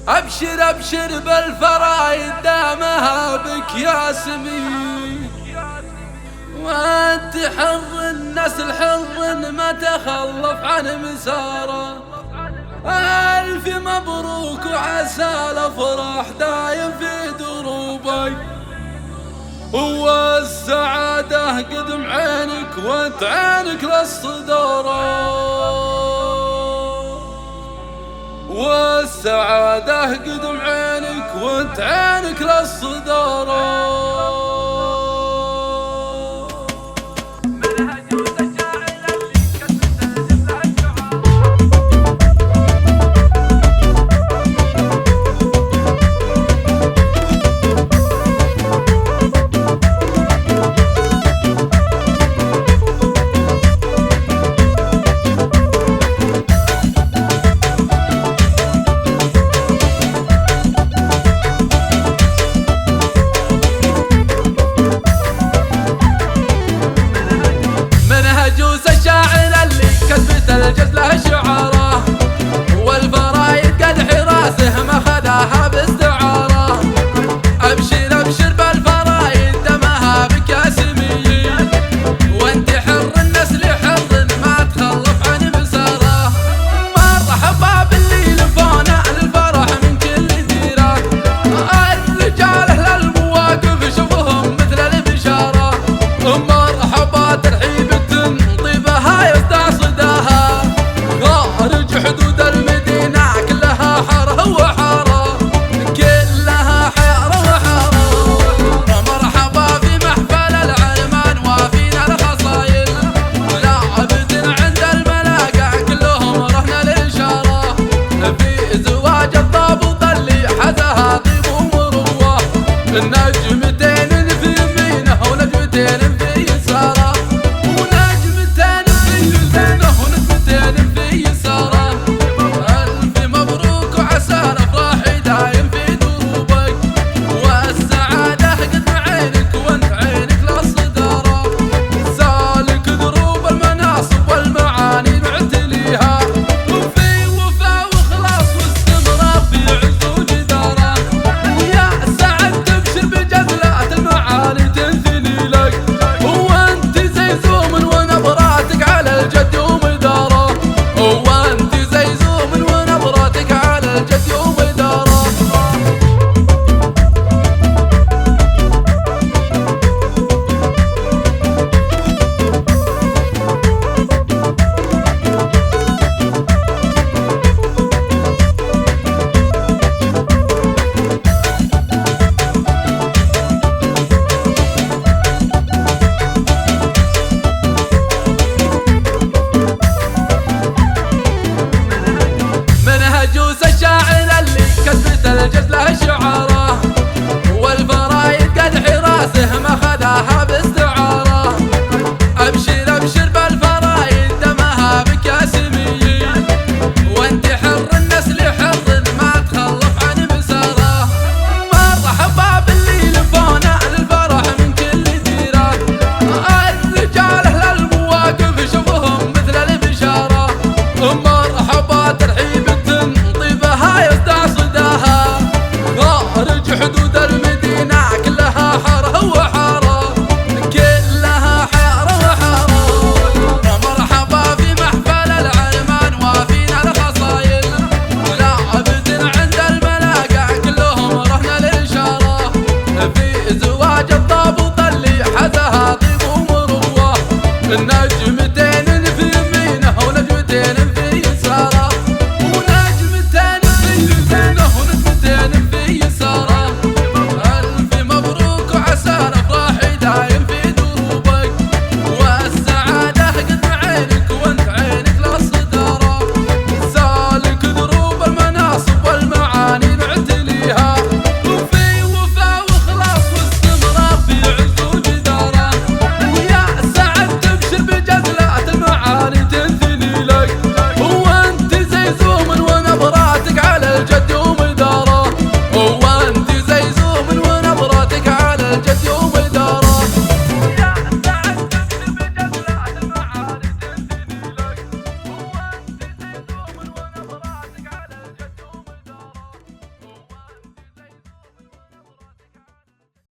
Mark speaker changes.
Speaker 1: أبشر أبشر بالفرايد دامها بك يا سمين، وأنت حر النسل حر ما تخلف عن مساره. ألف مبروك وعسى الأفراح دايم في دروبك، والسعادة قدم عينك وانت عينك للصدارة، والسعادة قدم عينك وانت عينك للصدارة. جوز الشاعر اللي كتبت الجد له شعاره، والفرايد قد حراسه ما خذاها باستعاره. ابشر ابشر بالفرايد دمها بك يا سمين، وانت حر النسل حر ما تخلف عن مساره. مرحبا باللي لفونا للفرح من كل ديره، الرجال اهل المواقف شوفهم مثل البشاره. مرحبا ترحيب حدود المدينة كلها حارة وحارة، كلها حارة وحارة. مرحبا في محفل العلمان وفينا الخصايل، لعبة عند الملاقع كلهم رهن الإشارة. في زواج الضابط اللي حزها طيب ومروة، النجمتين في يمينه ونجمتين في يساره، ونجمتين في يمينه ونجمتين في يساره. جوز الشاعر اللي كتبت الجد له شعاره، والفرايد قد حراسه ما